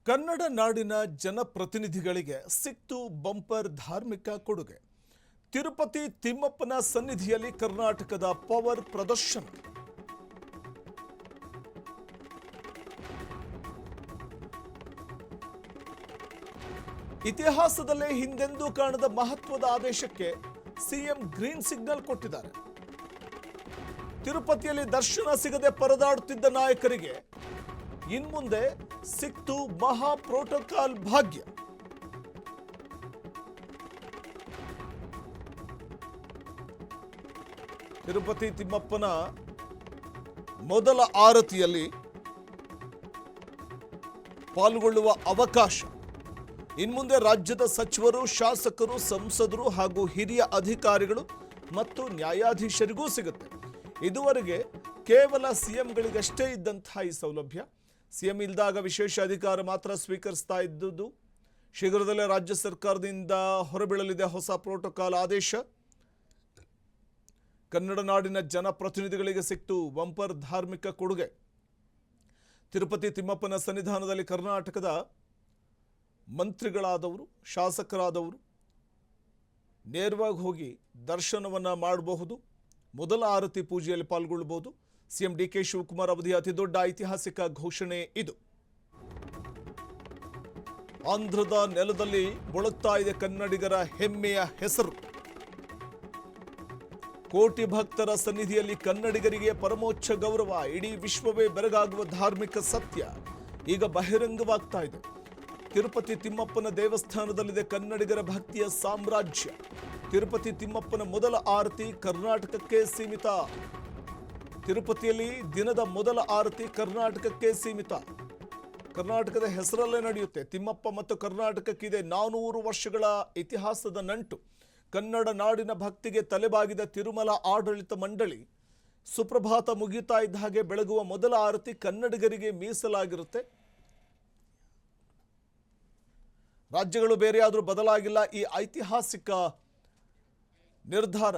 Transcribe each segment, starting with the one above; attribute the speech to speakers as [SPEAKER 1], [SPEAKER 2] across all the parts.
[SPEAKER 1] ಕನ್ನಡ ನಾಡಿನ ಜನಪ್ರತಿನಿಧಿಗಳಿಗೆ ಸಿಕ್ತು ಬಂಪರ್ ಧಾರ್ಮಿಕ ಕೊಡುಗೆ. ತಿರುಪತಿ ತಿಮ್ಮಪ್ಪನ ಸನ್ನಿಧಿಯಲ್ಲಿ ಕರ್ನಾಟಕದ ಪವರ್ ಪ್ರದರ್ಶನ. ಇತಿಹಾಸದಲ್ಲೇ ಹಿಂದೆಂದೂ ಕಾಣದ ಮಹತ್ವದ ಆದೇಶಕ್ಕೆ ಸಿಎಂ ಗ್ರೀನ್ ಸಿಗ್ನಲ್ ಕೊಟ್ಟಿದ್ದಾರೆ. ತಿರುಪತಿಯಲ್ಲಿ ದರ್ಶನ ಸಿಗದೆ ಪರದಾಡುತ್ತಿದ್ದ ನಾಯಕರಿಗೆ ಇನ್ಮುಂದೆ ಸಿಕ್ತು ಮಹಾ ಪ್ರೋಟೋಕಾಲ್ ಭಾಗ್ಯ. ತಿರುಪತಿ ತಿಮ್ಮಪ್ಪನ ಮೊದಲ ಆರತಿಯಲ್ಲಿ ಪಾಲ್ಗೊಳ್ಳುವ ಅವಕಾಶ ಇನ್ಮುಂದೆ ರಾಜ್ಯದ ಸಚಿವರು, ಶಾಸಕರು, ಸಂಸದರು ಹಾಗೂ ಹಿರಿಯ ಅಧಿಕಾರಿಗಳು ಮತ್ತು ನ್ಯಾಯಾಧೀಶರಿಗೂ ಸಿಗುತ್ತೆ. ಇದುವರೆಗೆ ಕೇವಲ ಸಿಎಂಗಳಿಗಷ್ಟೇ ಇದ್ದಂತಹ ಈ ಸೌಲಭ್ಯ. ಸಿಎಂ ಇಲ್ದಾಗ ವಿಶೇಷ ಅಧಿಕಾರ ಮಾತ್ರ ಸ್ವೀಕರಿಸ್ತಾ ಇದ್ದುದು. ಶೀಘ್ರದಲ್ಲೇ ರಾಜ್ಯ ಸರ್ಕಾರದಿಂದ ಹೊರಬೀಳಲಿದೆ ಹೊಸ ಪ್ರೋಟೋಕಾಲ್ ಆದೇಶ. ಕನ್ನಡ ನಾಡಿನ ಜನಪ್ರತಿನಿಧಿಗಳಿಗೆ ಸಿಕ್ತು ಬಂಪರ್ ಧಾರ್ಮಿಕ ಕೊಡುಗೆ. ತಿರುಪತಿ ತಿಮ್ಮಪ್ಪನ ಸನ್ನಿಧಾನದಲ್ಲಿ ಕರ್ನಾಟಕದ ಮಂತ್ರಿಗಳಾದವರು, ಶಾಸಕರಾದವರು ನೇರವಾಗಿ ಹೋಗಿ ದರ್ಶನವನ್ನು ಮಾಡಬಹುದು. ಮೊದಲ ಆರತಿ ಪೂಜೆಯಲ್ಲಿ ಪಾಲ್ಗೊಳ್ಳಬಹುದು. ಸಿಎಂ ಡಿಕೆ ಶಿವಕುಮಾರ್ ಅವಧಿಯ ಅತಿದೊಡ್ಡ ಐತಿಹಾಸಿಕ ಘೋಷಣೆ ಇದು. ಆಂಧ್ರದ ನೆಲದಲ್ಲಿ ಮೊಳಗ್ತಾ ಇದೆ ಕನ್ನಡಿಗರ ಹೆಮ್ಮೆಯ ಹೆಸರು. ಕೋಟಿ ಭಕ್ತರ ಸನ್ನಿಧಿಯಲ್ಲಿ ಕನ್ನಡಿಗರಿಗೆ ಪರಮೋಚ್ಚ ಗೌರವ. ಇಡೀ ವಿಶ್ವವೇ ಬೆರಗಾಗುವ ಧಾರ್ಮಿಕ ಸತ್ಯ ಈಗ ಬಹಿರಂಗವಾಗ್ತಾ ಇದೆ. ತಿರುಪತಿ ತಿಮ್ಮಪ್ಪನ ದೇವಸ್ಥಾನದಲ್ಲಿದೆ ಕನ್ನಡಿಗರ ಭಕ್ತಿಯ ಸಾಮ್ರಾಜ್ಯ. ತಿರುಪತಿ ತಿಮ್ಮಪ್ಪನ ಮೊದಲ ಆರತಿ ಕರ್ನಾಟಕಕ್ಕೆ ಸೀಮಿತ. ತಿರುಪತಿಯಲ್ಲಿ ದಿನದ ಮೊದಲ ಆರತಿ ಕರ್ನಾಟಕಕ್ಕೆ ಸೀಮಿತ. ಕರ್ನಾಟಕದ ಹೆಸರಲ್ಲೇ ನಡೆಯುತ್ತೆ. ತಿಮ್ಮಪ್ಪ ಮತ್ತು ಕರ್ನಾಟಕಕ್ಕಿದೆ 400 ವರ್ಷಗಳ ಇತಿಹಾಸದ ನಂಟು. ಕನ್ನಡ ನಾಡಿನ ಭಕ್ತಿಗೆ ತಲೆಬಾಗಿದ ತಿರುಮಲ ಆಡಳಿತ ಮಂಡಳಿ ಸುಪ್ರಭಾತ ಮುಗಿತಾ ಇದ್ದ ಹಾಗೆ ಬೆಳಗುವ ಮೊದಲ ಆರತಿ ಕನ್ನಡಿಗರಿಗೆ ಮೀಸಲಾಗಿರುತ್ತೆ. ರಾಜ್ಯಗಳು ಬೇರೆಯಾದರೂ ಬದಲಾಗಿಲ್ಲ. ಈ ಐತಿಹಾಸಿಕ ನಿರ್ಧಾರ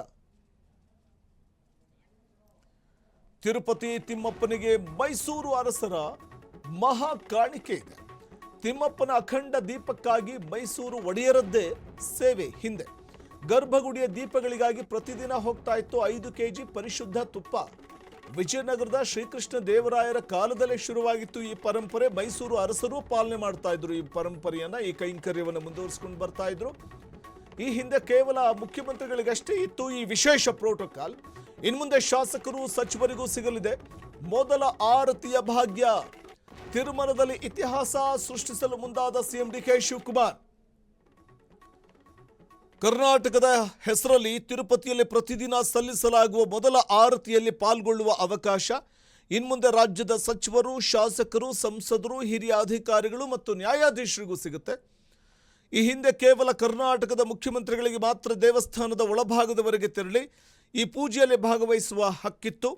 [SPEAKER 1] ತಿರುಪತಿ ತಿಮ್ಮಪ್ಪನಿಗೆ ಮೈಸೂರು ಅರಸರ ಮಹಾ ಕಾಣಿಕೆ ಇದೆ. ತಿಮ್ಮಪ್ಪನ ಅಖಂಡ ದೀಪಕ್ಕಾಗಿ ಮೈಸೂರು ಒಡೆಯರದ್ದೇ ಸೇವೆ. ಹಿಂದೆ ಗರ್ಭಗುಡಿಯ ದೀಪಗಳಿಗಾಗಿ ಪ್ರತಿದಿನ ಹೋಗ್ತಾ ಇತ್ತು 5 ಕೆಜಿ ಪರಿಶುದ್ಧ ತುಪ್ಪ. ವಿಜಯನಗರದ ಶ್ರೀಕೃಷ್ಣ ದೇವರಾಯರ ಕಾಲದಲ್ಲೇ ಶುರುವಾಗಿತ್ತು ಈ ಪರಂಪರೆ. ಮೈಸೂರು ಅರಸರು ಪಾಲನೆ ಮಾಡ್ತಾ ಇದ್ರು ಈ ಪರಂಪರೆಯನ್ನ, ಈ ಕೈಂಕರ್ಯವನ್ನು ಮುಂದುವರಿಸಿಕೊಂಡು ಬರ್ತಾ ಇದ್ರು. ಈ ಹಿಂದೆ ಕೇವಲ ಮುಖ್ಯಮಂತ್ರಿಗಳಿಗಷ್ಟೇ ಇತ್ತು ಈ ವಿಶೇಷ ಪ್ರೋಟೋಕಾಲ್. ಇನ್ಮುಂದೆ ಶಾಸಕರು, ಸಚಿವರಿಗೂ ಸಿಗಲಿದೆ ಮೊದಲ ಆರತಿಯ ಭಾಗ್ಯ. ತಿರುಮಲದಲ್ಲಿ ಇತಿಹಾಸ ಸೃಷ್ಟಿಸಲು ಮುಂದಾದ ಸಿಎಂ ಡಿಕೆ ಶಿವಕುಮಾರ್. ಕರ್ನಾಟಕದ ಹೆಸರಲ್ಲಿ ತಿರುಪತಿಯಲ್ಲಿ ಪ್ರತಿದಿನ ಸಲ್ಲಿಸಲಾಗುವ ಮೊದಲ ಆರತಿಯಲ್ಲಿ ಪಾಲ್ಗೊಳ್ಳುವ ಅವಕಾಶ ಇನ್ಮುಂದೆ ರಾಜ್ಯದ ಸಚಿವರು, ಶಾಸಕರು, ಸಂಸದರು, ಹಿರಿಯ ಅಧಿಕಾರಿಗಳು ಮತ್ತು ನ್ಯಾಯಾಧೀಶರಿಗೂ ಸಿಗುತ್ತೆ. ಈ ಹಿಂದೆ ಕೇವಲ ಕರ್ನಾಟಕದ ಮುಖ್ಯಮಂತ್ರಿಗಳಿಗೆ ಮಾತ್ರ ದೇವಸ್ಥಾನದ ಒಳಭಾಗದವರೆಗೆ ತೆರಳಿ ಈ ಪೂಜೆಯಲ್ಲಿ ಭಾಗವಹಿಸುವ ಹಕ್ಕಿತ್ತು.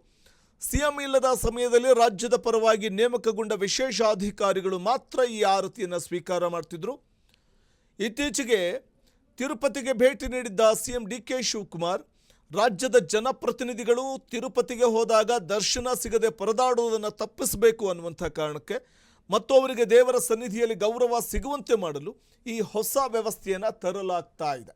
[SPEAKER 1] ಸಿಎಂ ಇಲ್ಲದ ಸಮಯದಲ್ಲಿ ರಾಜ್ಯದ ಪರವಾಗಿ ನೇಮಕಗೊಂಡ ವಿಶೇಷ ಅಧಿಕಾರಿಗಳು ಮಾತ್ರ ಈ ಆರತಿಯನ್ನು ಸ್ವೀಕಾರ ಮಾಡ್ತಿದ್ರು. ಇತ್ತೀಚೆಗೆ ತಿರುಪತಿಗೆ ಭೇಟಿ ನೀಡಿದ್ದ ಸಿಎಂ ಡಿಕೆ ಶಿವಕುಮಾರ್ ರಾಜ್ಯದ ಜನಪ್ರತಿನಿಧಿಗಳು ತಿರುಪತಿಗೆ ಹೋದಾಗ ದರ್ಶನ ಸಿಗದೆ ಪರದಾಡುವುದನ್ನು ತಪ್ಪಿಸಬೇಕು ಅನ್ನುವಂಥ ಕಾರಣಕ್ಕೆ ಮತ್ತು ಅವರಿಗೆ ದೇವರ ಸನ್ನಿಧಿಯಲ್ಲಿ ಗೌರವ ಸಿಗುವಂತೆ ಮಾಡಲು ಈ ಹೊಸ ವ್ಯವಸ್ಥೆಯನ್ನು ತರಲಾಗ್ತಾ ಇದೆ.